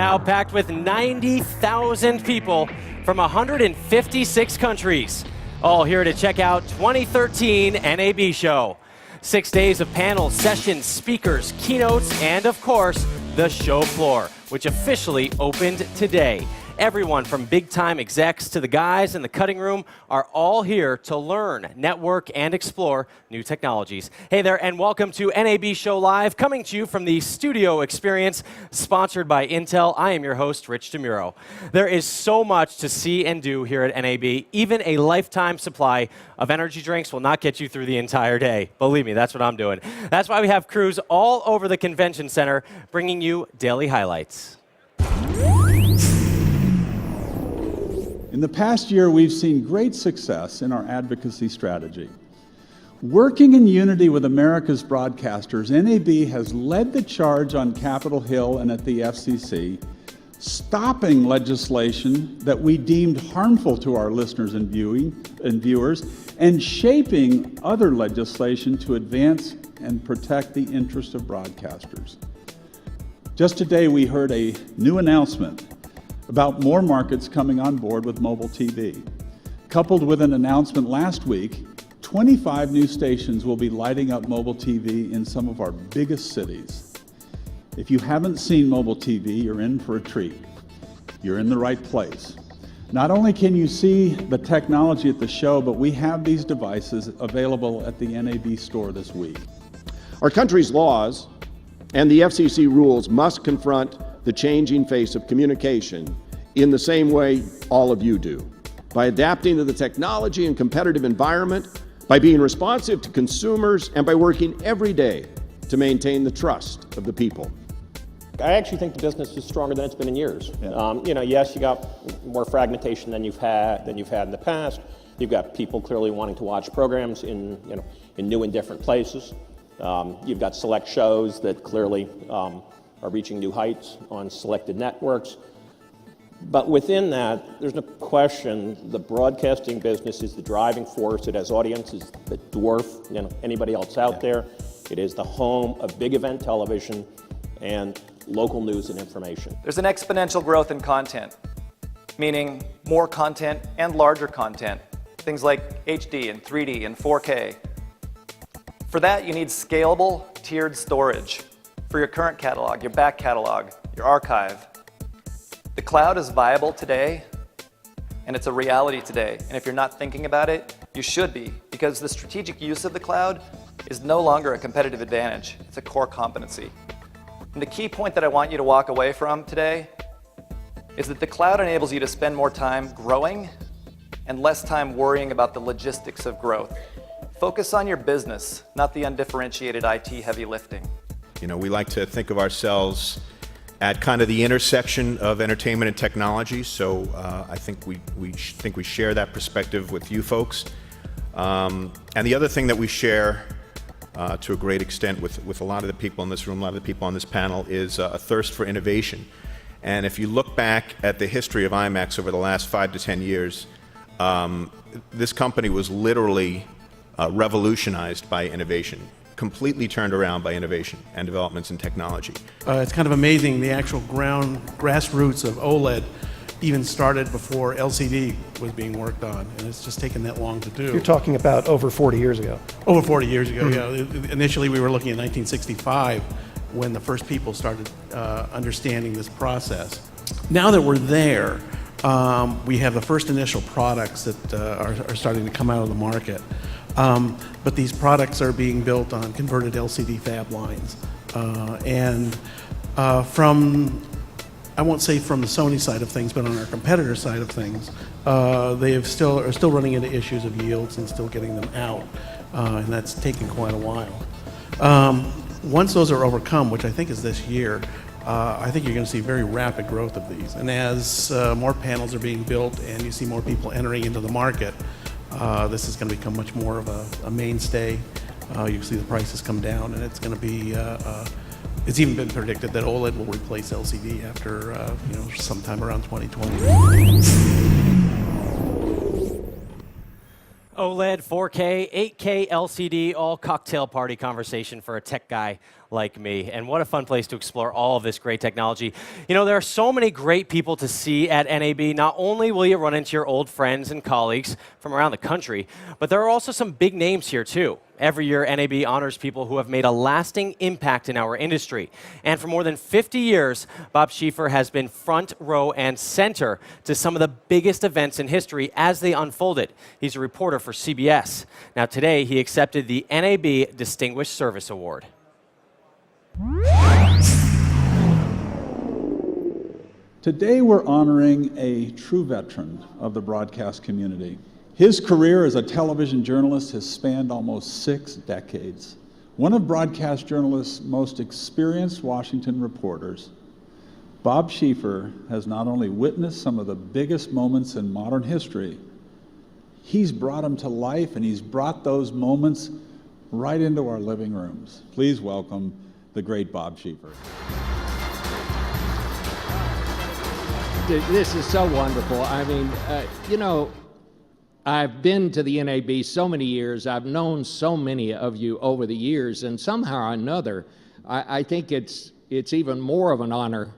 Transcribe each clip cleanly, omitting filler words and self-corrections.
now packed with 90,000 people from 156 countries, all here to check out 2013 NAB Show. 6 days of panels, sessions, speakers, keynotes, and of course, the show floor, which officially opened today. Everyone from big-time execs to the guys in the cutting room are all here to learn, network, and explore new technologies. Hey there, and welcome to NAB Show Live, coming to you from the Studio Experience, sponsored by Intel. I am your host, Rich DeMuro. There is so much to see and do here at NAB. Even a lifetime supply of energy drinks will not get you through the entire day. Believe me, that's what I'm doing. That's why we have crews all over the convention center bringing you daily highlights. In the past year, we've seen great success in our advocacy strategy. Working in unity with America's broadcasters, NAB has led the charge on Capitol Hill and at the FCC, stopping legislation that we deemed harmful to our listeners and viewers, and shaping other legislation to advance and protect the interests of broadcasters. Just today, we heard a new announcement about more markets coming on board with mobile TV. Coupled with an announcement last week, 25 new stations will be lighting up mobile TV in some of our biggest cities. If you haven't seen mobile TV, you're in for a treat. You're in the right place. Not only can you see the technology at the show, but we have these devices available at the NAB store this week. Our country's laws and the FCC rules must confront the changing face of communication in the same way all of you do, by adapting to the technology and competitive environment, by being responsive to consumers, and by working every day to maintain the trust of the people. I actually think the business is stronger than it's been in years. Yeah. Yes, you got more fragmentation than you've had in the past. You've got people clearly wanting to watch programs in new and different places. You've got select shows that clearly are reaching new heights on selected networks. But within that, there's no question the broadcasting business is the driving force. It has audiences that dwarf anybody else out there. It is the home of big event television and local news and information. There's an exponential growth in content, meaning more content and larger content, things like HD and 3D and 4K. For that, you need scalable, tiered storage for your current catalog, your back catalog, your archive. The cloud is viable today, and it's a reality today. And if you're not thinking about it, you should be, because the strategic use of the cloud is no longer a competitive advantage. It's a core competency. And the key point that I want you to walk away from today is that the cloud enables you to spend more time growing and less time worrying about the logistics of growth. Focus on your business, not the undifferentiated IT heavy lifting. We like to think of ourselves at kind of the intersection of entertainment and technology, so I think we share that perspective with you folks. And the other thing that we share to a great extent with a lot of the people in this room, a lot of the people on this panel, is a thirst for innovation. And if you look back at the history of IMAX over the last 5 to 10 years, this company was literally revolutionized by innovation, completely turned around by innovation and developments in technology. It's kind of amazing, the actual grassroots of OLED even started before LCD was being worked on, and it's just taken that long to do. You're talking about over 40 years ago. Over 40 years ago, yeah. Initially we were looking at 1965 when the first people started understanding this process. Now that we're there, we have the first initial products that are starting to come out of the market. But these products are being built on converted LCD fab lines. I won't say from the Sony side of things, but on our competitor side of things, they are still running into issues of yields and still getting them out. And that's taken quite a while. Once those are overcome, which I think is this year, I think you're going to see very rapid growth of these. And as more panels are being built and you see more people entering into the market, this is going to become much more of a mainstay. You see the prices come down, and it's going to be. It's even been predicted that OLED will replace LCD after sometime around 2020. OLED, 4K, 8K LCD, all cocktail party conversation for a tech guy like me. And what a fun place to explore all of this great technology. You know, there are so many great people to see at NAB. Not only will you run into your old friends and colleagues from around the country, but there are also some big names here too. Every year, NAB honors people who have made a lasting impact in our industry. And for more than 50 years, Bob Schieffer has been front row and center to some of the biggest events in history as they unfolded. He's a reporter for CBS. Now today, he accepted the NAB Distinguished Service Award. Today, we're honoring a true veteran of the broadcast community. His career as a television journalist has spanned almost 6 decades. One of broadcast journalists' most experienced Washington reporters, Bob Schieffer has not only witnessed some of the biggest moments in modern history, he's brought them to life, and he's brought those moments right into our living rooms. Please welcome the great Bob Schieffer. This is so wonderful. I mean, you know, I've been to the NAB so many years. I've known so many of you over the years, and somehow or another, I think it's even more of an honor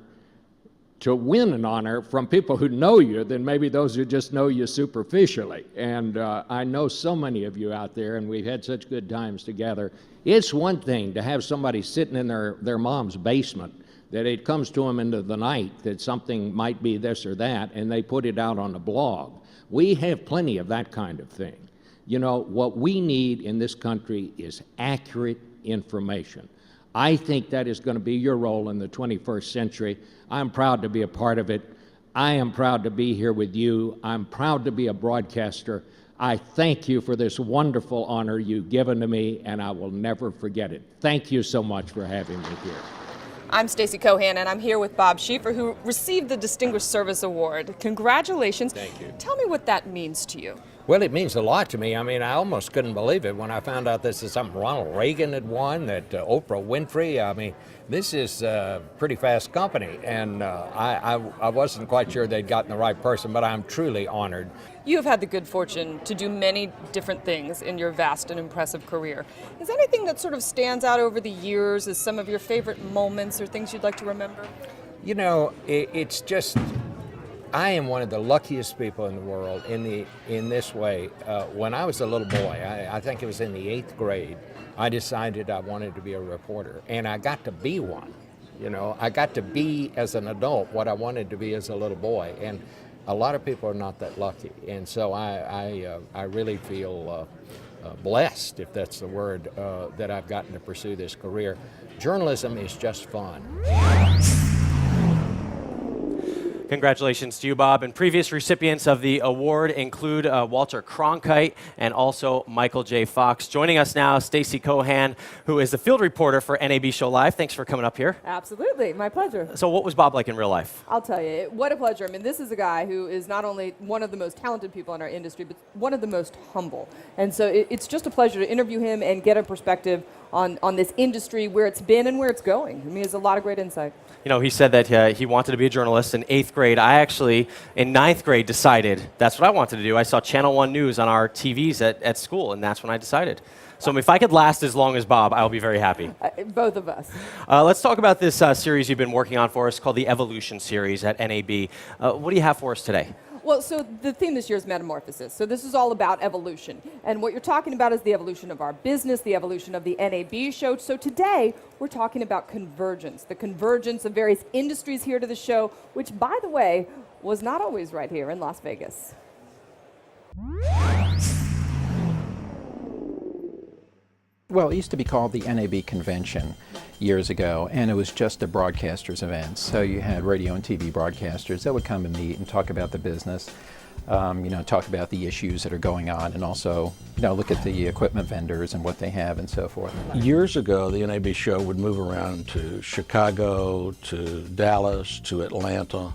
to win an honor from people who know you than maybe those who just know you superficially. And I know so many of you out there, and we've had such good times together. It's one thing to have somebody sitting in their mom's basement, that it comes to them into the night that something might be this or that, and they put it out on a blog. We have plenty of that kind of thing. You know, what we need in this country is accurate information. I think that is going to be your role in the 21st century. I'm proud to be a part of it. I am proud to be here with you. I'm proud to be a broadcaster. I thank you for this wonderful honor you've given to me, and I will never forget it. Thank you so much for having me here. I'm Stacey Cohan, and I'm here with Bob Schieffer, who received the Distinguished Service Award. Congratulations. Thank you. Tell me what that means to you. Well, it means a lot to me. I mean, I almost couldn't believe it when I found out this is something Ronald Reagan had won, that Oprah Winfrey. I mean, this is pretty fast company, and I wasn't quite sure they'd gotten the right person, but I'm truly honored. You have had the good fortune to do many different things in your vast and impressive career. Is there anything that sort of stands out over the years as some of your favorite moments or things you'd like to remember? You know, it's just, I am one of the luckiest people in the world in this way. When I was a little boy, I think it was in the 8th grade, I decided I wanted to be a reporter, and I got to be one. You know, I got to be, as an adult, what I wanted to be as a little boy, and a lot of people are not that lucky, and so I really feel blessed, if that's the word, that I've gotten to pursue this career. Journalism is just fun. Congratulations to you, Bob. And previous recipients of the award include Walter Cronkite and also Michael J. Fox. Joining us now, Stacey Cohan, who is the field reporter for NAB Show Live. Thanks for coming up here. Absolutely, my pleasure. So what was Bob like in real life? I'll tell you, what a pleasure. I mean, this is a guy who is not only one of the most talented people in our industry, but one of the most humble. And so it's just a pleasure to interview him and get a perspective on this industry, where it's been and where it's going. I mean, he has a lot of great insight. You know, he said that he wanted to be a journalist in 8th grade. I actually, in 9th grade, decided that's what I wanted to do. I saw Channel 1 News on our TVs at school, and that's when I decided. So if I could last as long as Bob, I'll be very happy. Both of us. Let's talk about this series you've been working on for us called the Evolution Series at NAB. What do you have for us today? Well, so the theme this year is metamorphosis. So this is all about evolution. And what you're talking about is the evolution of our business, the evolution of the NAB show. So today, we're talking about convergence, the convergence of various industries here to the show, which, by the way, was not always right here in Las Vegas. Well, it used to be called the NAB Convention years ago, and it was just a broadcasters event. So you had radio and TV broadcasters that would come and meet and talk about the business, talk about the issues that are going on, and also, look at the equipment vendors and what they have and so forth. Years ago, the NAB show would move around to Chicago, to Dallas, to Atlanta,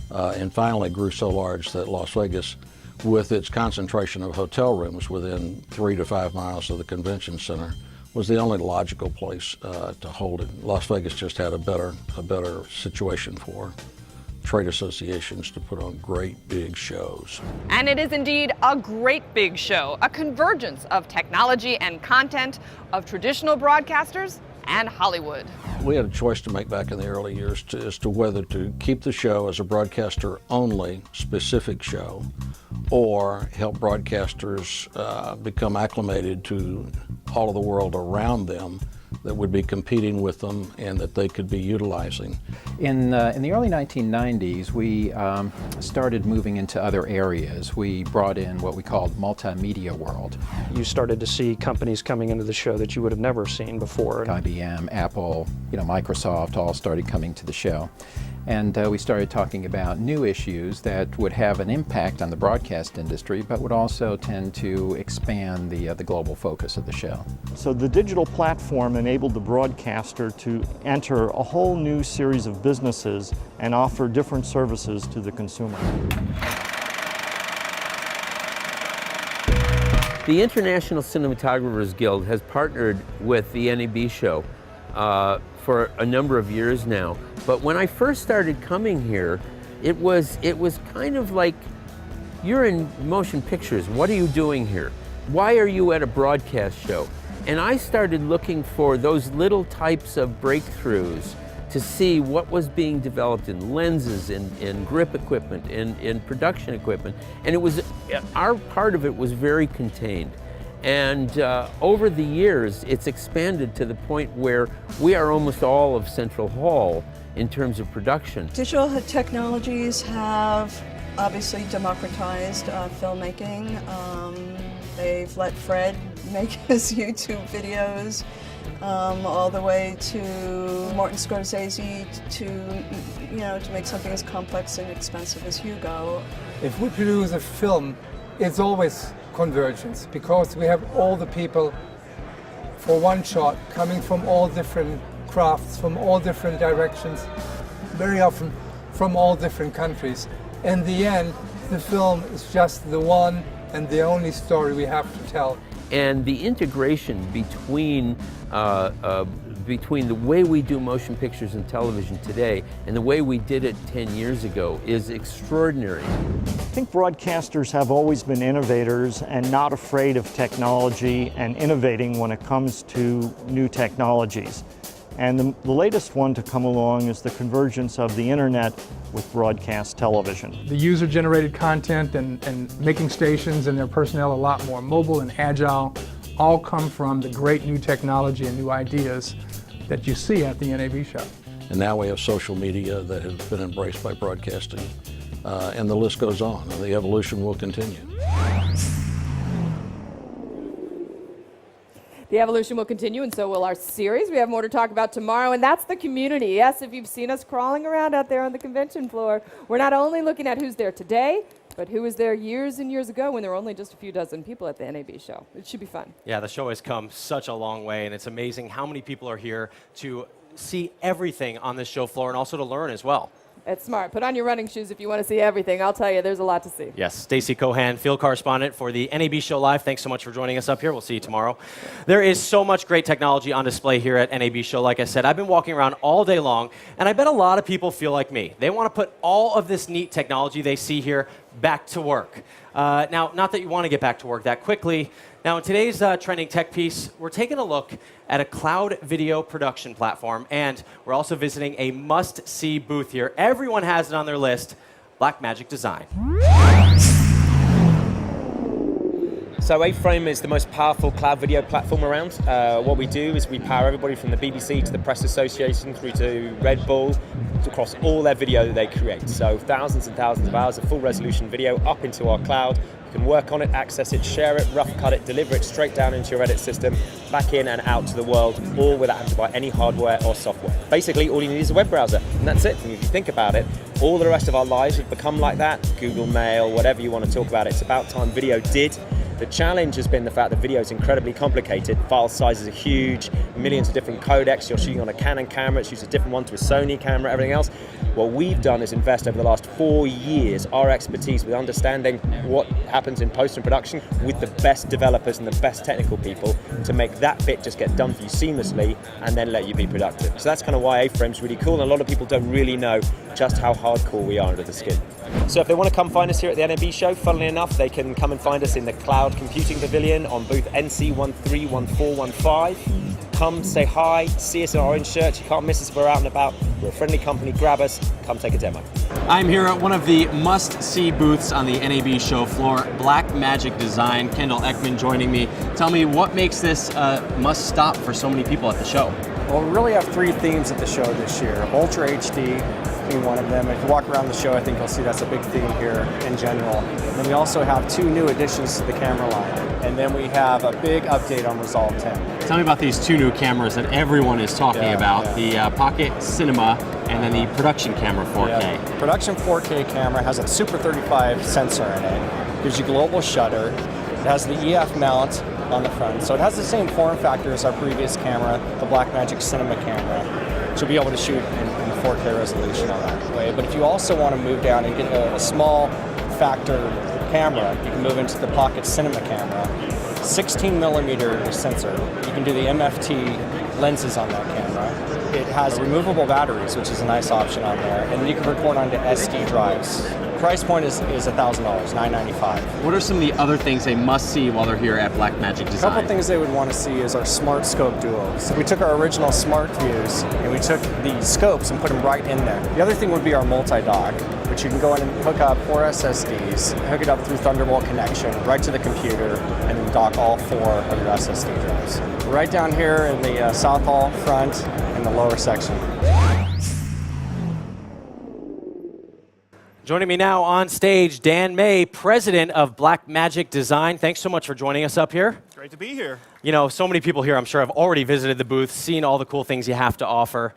and finally grew so large that Las Vegas, with its concentration of hotel rooms within 3 to 5 miles of the convention center, was the only logical place to hold it. Las Vegas just had a better situation for trade associations to put on great big shows. And it is indeed a great big show, a convergence of technology and content, of traditional broadcasters and Hollywood. We had a choice to make back in the early years as to whether to keep the show as a broadcaster-only specific show or help broadcasters become acclimated to all of the world around them that would be competing with them and that they could be utilizing. In the early 1990s, we started moving into other areas. We brought in what we called multimedia world. You started to see companies coming into the show that you would have never seen before. IBM, Apple, Microsoft all started coming to the show. And we started talking about new issues that would have an impact on the broadcast industry, but would also tend to expand the global focus of the show. So the digital platform enabled the broadcaster to enter a whole new series of businesses and offer different services to the consumer. The International Cinematographers Guild has partnered with the NAB Show for a number of years now. But when I first started coming here, it was kind of like, you're in motion pictures, what are you doing here? Why are you at a broadcast show? And I started looking for those little types of breakthroughs to see what was being developed in lenses, in grip equipment, in production equipment. And it was, our part of it was very contained. And over the years, it's expanded to the point where we are almost all of Central Hall in terms of production. Digital technologies have obviously democratized filmmaking. They've let Fred make his YouTube videos, all the way to Martin Scorsese to make something as complex and expensive as Hugo. If we produce a film, it's always convergence, because we have all the people for one shot coming from all different crafts, from all different directions, very often from all different countries. In the end, the film is just the one and the only story we have to tell. And the integration between the way we do motion pictures and television today and the way we did it 10 years ago is extraordinary. I think broadcasters have always been innovators and not afraid of technology and innovating when it comes to new technologies. And the latest one to come along is the convergence of the internet with broadcast television. The user-generated content and making stations and their personnel a lot more mobile and agile all come from the great new technology and new ideas that you see at the NAB Show. And now we have social media that has been embraced by broadcasting, and the list goes on, and the evolution will continue. The evolution will continue, and so will our series. We have more to talk about tomorrow, and that's the community. Yes, if you've seen us crawling around out there on the convention floor, we're not only looking at who's there today, but who was there years and years ago when there were only just a few dozen people at the NAB show. It should be fun. Yeah, the show has come such a long way, and it's amazing how many people are here to see everything on this show floor and also to learn as well. It's smart. Put on your running shoes if you want to see everything. I'll tell you, there's a lot to see. Yes, Stacey Cohan, field correspondent for the NAB Show Live. Thanks so much for joining us up here. We'll see you tomorrow. There is so much great technology on display here at NAB Show. Like I said, I've been walking around all day long, and I bet a lot of people feel like me. They want to put all of this neat technology they see here back to work. Now, not that you want to get back to work that quickly. Now, in today's trending tech piece, we're taking a look at a cloud video production platform, and we're also visiting a must-see booth here. Everyone has it on their list, Blackmagic Design. So Aframe is the most powerful cloud video platform around. What we do is we power everybody from the BBC to the Press Association through to Red Bull across all their video that they create. So thousands and thousands of hours of full resolution video up into our cloud. You can work on it, access it, share it, rough cut it, deliver it straight down into your edit system, back in and out to the world, all without having to buy any hardware or software. Basically, all you need is a web browser, and that's it. And if you think about it, all the rest of our lives have become like that. Google Mail, whatever you want to talk about, it's about time video did. The challenge has been the fact that video is incredibly complicated. File sizes are huge, millions of different codecs. You're shooting on a Canon camera, it's used a different one to a Sony camera, everything else. What we've done is invest over the last 4 years our expertise with understanding what happens in post and production with the best developers and the best technical people to make that bit just get done for you seamlessly and then let you be productive. So that's kind of why A-Frame's really cool, and a lot of people don't really know just how hardcore we are under the skin. So if they want to come find us here at the NAB show, funnily enough, they can come and find us in the Cloud Computing Pavilion on booth NC131415. Come say hi, see us in our orange shirts. You can't miss us if we're out and about. We're a friendly company, grab us, come take a demo. I'm here at one of the must-see booths on the NAB show floor, Blackmagic Design. Kendall Ekman joining me. Tell me, what makes this must-stop for so many people at the show? Well, we really have 3 themes at the show this year. Ultra HD being one of them. If you walk around the show, I think you'll see that's a big theme here in general. And we also have 2 new additions to the camera line. And then we have a big update on Resolve 10. Tell me about these 2 new cameras that everyone is talking about, the Pocket Cinema and then the Production Camera 4K. Yeah. Production 4K camera has a Super 35 sensor in it. Gives you global shutter. It has the EF mount on the front. So it has the same form factor as our previous camera, the Blackmagic Cinema camera. So you'll be able to shoot in 4K resolution on that way. But if you also want to move down and get a small factor camera, you can move into the Pocket Cinema camera. 16 millimeter sensor. You can do the MFT lenses on that camera. It has removable batteries, which is a nice option on there, and then you can record onto SD drives. Price point is $1,000, $995. What are some of the other things they must see while they're here at Blackmagic Design? A couple things they would want to see is our Smart Scope Duos. We took our original Smart Views and we took the scopes and put them right in there. The other thing would be our multi-dock, which you can go in and hook up 4 SSDs, hook it up through Thunderbolt connection, right to the computer, and then dock all 4 of your SSD drives. Right down here in the South Hall front in the lower section. Joining me now on stage, Dan May, president of Blackmagic Design. Thanks so much for joining us up here. Great to be here. You know, so many people here, I'm sure, have already visited the booth, seen all the cool things you have to offer.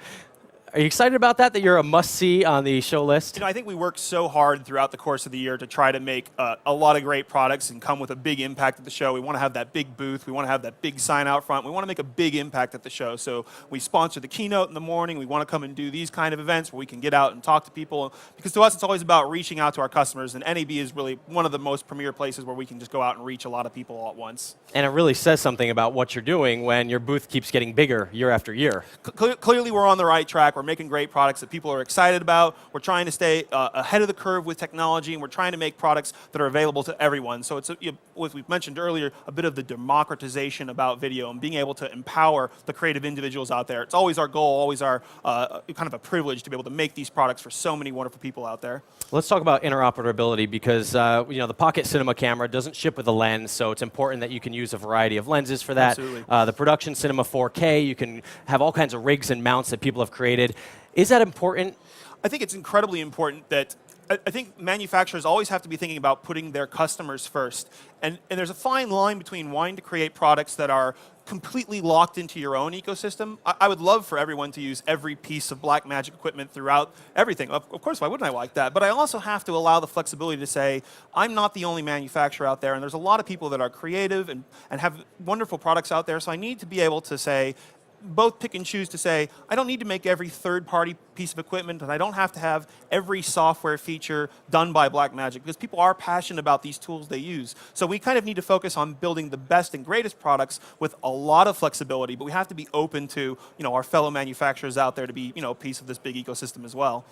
Are you excited about that you're a must-see on the show list? You know, I think we worked so hard throughout the course of the year to try to make a lot of great products and come with a big impact at the show. We want to have that big booth. We want to have that big sign out front. We want to make a big impact at the show. So we sponsor the keynote in the morning. We want to come and do these kind of events where we can get out and talk to people. Because to us, it's always about reaching out to our customers. And NAB is really one of the most premier places where we can just go out and reach a lot of people all at once. And it really says something about what you're doing when your booth keeps getting bigger year after year. Clearly, we're on the right track. We're making great products that people are excited about. We're trying to stay ahead of the curve with technology, and we're trying to make products that are available to everyone. So it's, as we've mentioned earlier, a bit of the democratization about video and being able to empower the creative individuals out there. It's always our goal, always our kind of a privilege to be able to make these products for so many wonderful people out there. Let's talk about interoperability because you know, the Pocket Cinema camera doesn't ship with a lens, so it's important that you can use a variety of lenses for that. Absolutely. The Production Cinema 4K, you can have all kinds of rigs and mounts that people have created. Is that important? I think it's incredibly important that I think manufacturers always have to be thinking about putting their customers first. And there's a fine line between wanting to create products that are completely locked into your own ecosystem. I would love for everyone to use every piece of Blackmagic equipment throughout everything. Of course, why wouldn't I like that? But I also have to allow the flexibility to say, I'm not the only manufacturer out there, and there's a lot of people that are creative and have wonderful products out there, so I need to be able to say, both pick and choose to say, I don't need to make every third-party piece of equipment, and I don't have to have every software feature done by Blackmagic, because people are passionate about these tools they use. So we kind of need to focus on building the best and greatest products with a lot of flexibility, but we have to be open to, our fellow manufacturers out there to be, a piece of this big ecosystem as well.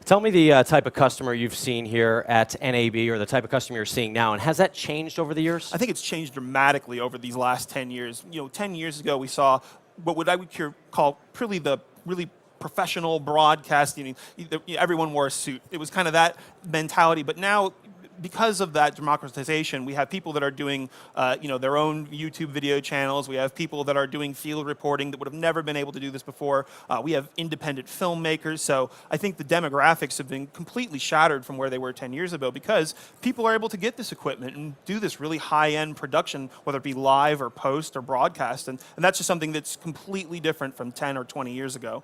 Tell me the type of customer you've seen here at NAB or the type of customer you're seeing now, and has that changed over the years? I think it's changed dramatically over these last 10 years. 10 years ago we saw what I would call really professional broadcasting. Everyone wore a suit. It was kind of that mentality. But now, because of that democratization, we have people that are doing their own YouTube video channels. We have people that are doing field reporting that would have never been able to do this before. We have independent filmmakers. So I think the demographics have been completely shattered from where they were 10 years ago because people are able to get this equipment and do this really high-end production, whether it be live or post or broadcast. And that's just something that's completely different from 10 or 20 years ago.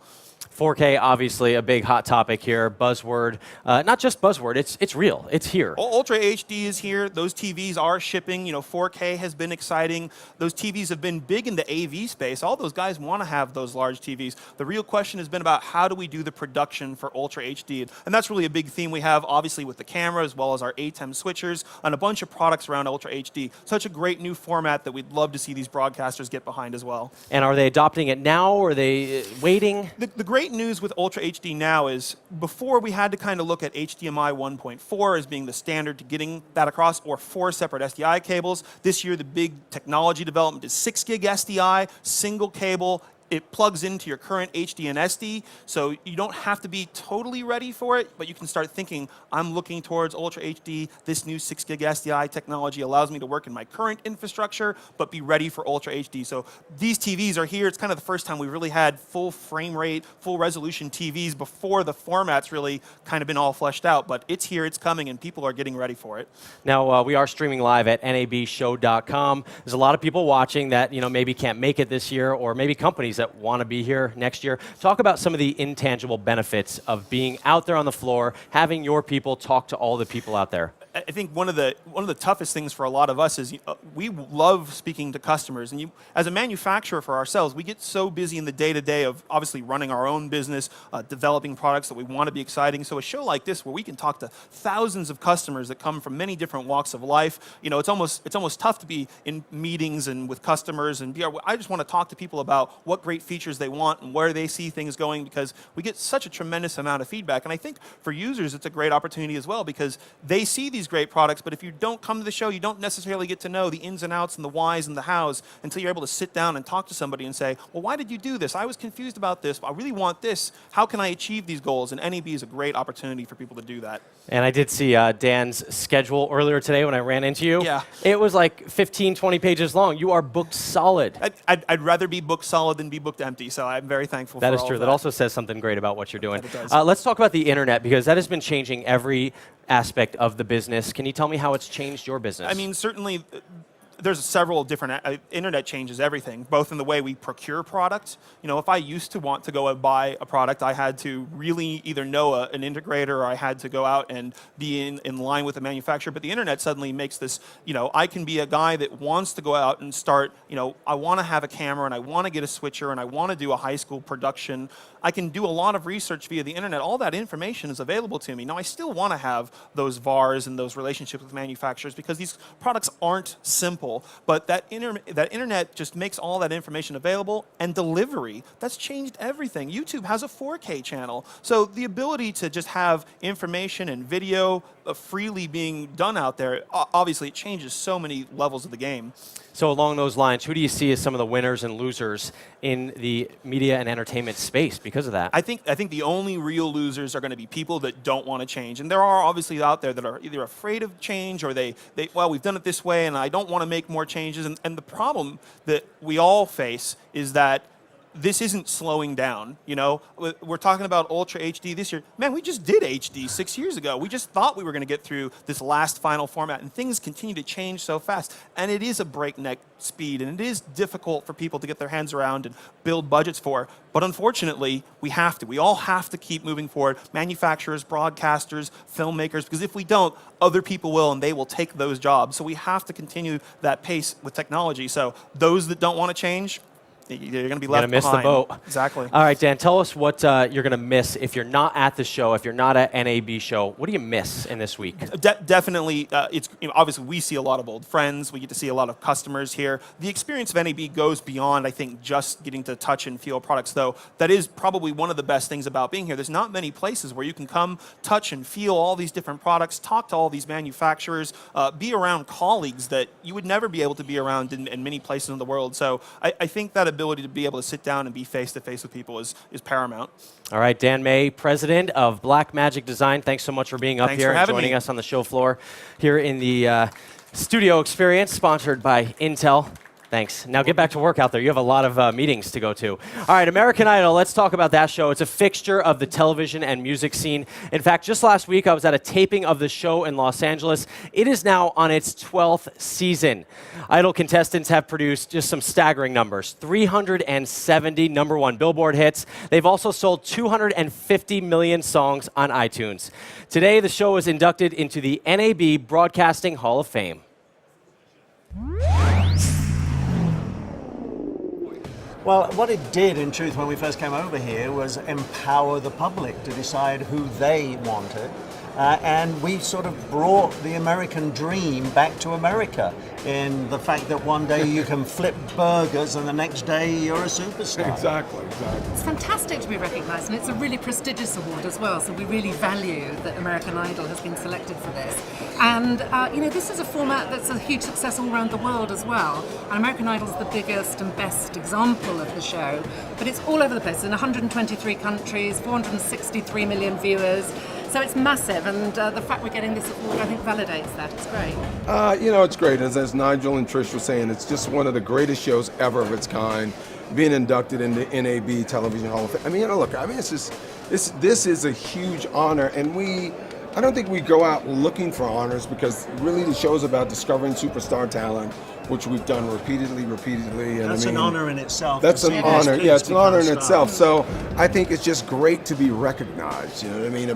4K, obviously a big hot topic here, buzzword. Not just buzzword, it's real, it's here. Ultra HD is here. Those TVs are shipping. 4K has been exciting. Those TVs have been big in the AV space. All those guys want to have those large TVs. The real question has been about how do we do the production for Ultra HD? And that's really a big theme we have, obviously, with the camera, as well as our ATEM switchers, and a bunch of products around Ultra HD. Such a great new format that we'd love to see these broadcasters get behind as well. And are they adopting it now, or are they waiting? The great news with Ultra HD now is, before we had to kind of look at HDMI 1.4 as being the standard to getting that across, or 4 separate SDI cables. This year, the big technology development is 6 gig SDI, single cable. It plugs into your current HD and SD, so you don't have to be totally ready for it, but you can start thinking, I'm looking towards Ultra HD. This new 6 gig SDI technology allows me to work in my current infrastructure, but be ready for Ultra HD. So these TVs are here. It's kind of the first time we've really had full frame rate, full resolution TVs before the format's really kind of been all fleshed out, but it's here, it's coming, and people are getting ready for it. Now, we are streaming live at nabshow.com. There's a lot of people watching that maybe can't make it this year, or maybe companies that want to be here next year. Talk about some of the intangible benefits of being out there on the floor, having your people talk to all the people out there. I think one of the toughest things for a lot of us is we love speaking to customers, and as a manufacturer for ourselves, we get so busy in the day-to-day of obviously running our own business, developing products that we want to be exciting. So a show like this, where we can talk to thousands of customers that come from many different walks of life, it's almost tough to be in meetings and with customers, and I just want to talk to people about what great features they want and where they see things going, because we get such a tremendous amount of feedback. And I think for users, it's a great opportunity as well, because they see these great products, but if you don't come to the show, you don't necessarily get to know the ins and outs and the whys and the hows until you're able to sit down and talk to somebody and say, well, why did you do this? I was confused about this. I really want this. How can I achieve these goals? And NAB is a great opportunity for people to do that. And I did see Dan's schedule earlier today when I ran into you. Yeah. It was like 15, 20 pages long. You are booked solid. I'd rather be booked solid than be booked empty, so I'm very thankful for all That is true. of That also says something great about what you're doing. That it does. Let's talk about the internet, because that has been changing every aspect of the business. Can you tell me how it's changed your business? I mean, certainly there's several different internet changes everything, both in the way we procure products. If I used to want to go and buy a product, I had to really either know an integrator, or I had to go out and be in line with the manufacturer. But the internet suddenly makes this, I can be a guy that wants to go out and start, I want to have a camera, and I want to get a switcher, and I want to do a high school production. I can do a lot of research via the internet. All that information is available to me. Now, I still want to have those VARs and those relationships with manufacturers, because these products aren't simple. But that internet just makes all that information available, and delivery, that's changed everything. YouTube has a 4K channel. So the ability to just have information and video freely being done out there, obviously it changes so many levels of the game. So along those lines, who do you see as some of the winners and losers in the media and entertainment space because of that? I think the only real losers are going to be people that don't want to change. And there are obviously out there that are either afraid of change, or well, we've done it this way and I don't want to make more changes. And the problem that we all face is that this isn't slowing down. We're talking about Ultra HD this year. Man, we just did HD 6 years ago. We just thought we were going to get through this last final format, and things continue to change so fast. And it is a breakneck speed, and it is difficult for people to get their hands around and build budgets for. But unfortunately, we have to. We all have to keep moving forward. Manufacturers, broadcasters, filmmakers, because if we don't, other people will, and they will take those jobs. So we have to continue that pace with technology. So those that don't want to change, you're going to be left behind. Miss the boat. Exactly. All right, Dan, tell us what you're going to miss if you're not at the show, if you're not at NAB Show. What do you miss in this week? Definitely, it's obviously we see a lot of old friends. We get to see a lot of customers here. The experience of NAB goes beyond, I think, just getting to touch and feel products, though. That is probably one of the best things about being here. There's not many places where you can come, touch and feel all these different products, talk to all these manufacturers, be around colleagues that you would never be able to be around in many places in the world. So I think that ability to be able to sit down and be face-to-face with people is paramount. All right, Dan May, president of Black Magic Design, thanks so much for being up here and joining us on the show floor here in the studio experience, sponsored by Intel. Thanks. Now get back to work out there. You have a lot of meetings to go to. All right, American Idol, let's talk about that show. It's a fixture of the television and music scene. In fact, just last week, I was at a taping of the show in Los Angeles. It is now on its 12th season. Idol contestants have produced just some staggering numbers. 370 #1 Billboard hits. They've also sold 250 million songs on iTunes. Today, the show is inducted into the NAB Broadcasting Hall of Fame. Well, what it did, in truth, when we first came over here was empower the public to decide who they wanted. And we sort of brought the American dream back to America in the fact that one day you can flip burgers and the next day you're a superstar. Exactly. It's fantastic to be recognised, and it's a really prestigious award as well, so we really value that American Idol has been selected for this. And, this is a format that's a huge success all around the world as well. And American Idol is the biggest and best example of the show, but it's all over the place, in 123 countries, 463 million viewers. So it's massive, and the fact we're getting this award, I think, validates that. It's great. It's great. As Nigel and Trish were saying, it's just one of the greatest shows ever of its kind, being inducted into NAB Television Hall of Fame. It's just, this is a huge honor, and I don't think we go out looking for honors, because really the show's about discovering superstar talent, which we've done repeatedly. And That's an honor in itself. That's an honor. Yeah, it's an honor in itself. So I think it's just great to be recognized,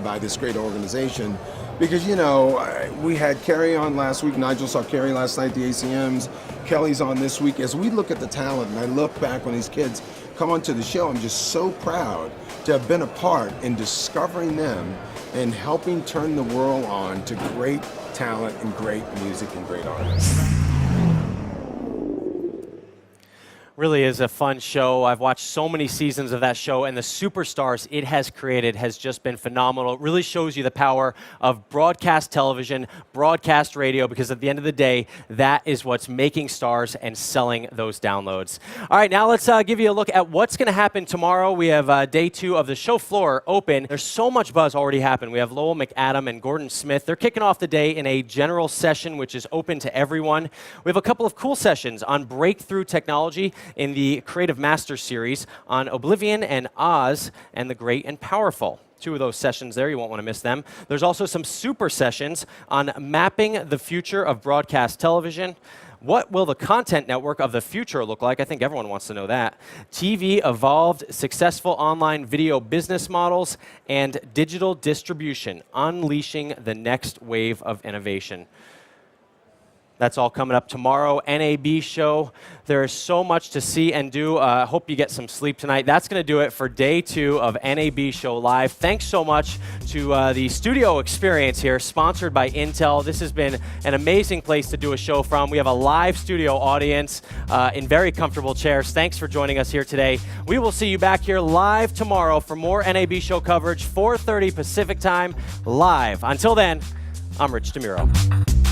by this great organization. Because, we had Carrie on last week. Nigel saw Carrie last night, the ACMs. Kelly's on this week. As we look at the talent, and I look back when these kids come onto the show, I'm just so proud to have been a part in discovering them and helping turn the world on to great talent and great music and great artists. Really is a fun show. I've watched so many seasons of that show, and the superstars it has created has just been phenomenal. It really shows you the power of broadcast television, broadcast radio, because at the end of the day, that is what's making stars and selling those downloads. All right, now let's give you a look at what's going to happen tomorrow. We have day 2 of the show floor open. There's so much buzz already happened. We have Lowell McAdam and Gordon Smith. They're kicking off the day in a general session, which is open to everyone. We have a couple of cool sessions on breakthrough technology in the Creative Masters series, on Oblivion and Oz and the Great and Powerful. 2 of those sessions there, you won't want to miss them. There's also some super sessions on mapping the future of broadcast television. What will the content network of the future look like? I think everyone wants to know that. TV evolved, successful online video business models, and digital distribution, unleashing the next wave of innovation. That's all coming up tomorrow. NAB Show. There is so much to see and do. I hope you get some sleep tonight. That's going to do it for day 2 of NAB Show Live. Thanks so much to the studio experience here, sponsored by Intel. This has been an amazing place to do a show from. We have a live studio audience in very comfortable chairs. Thanks for joining us here today. We will see you back here live tomorrow for more NAB Show coverage, 4:30 Pacific time, live. Until then, I'm Rich DeMuro.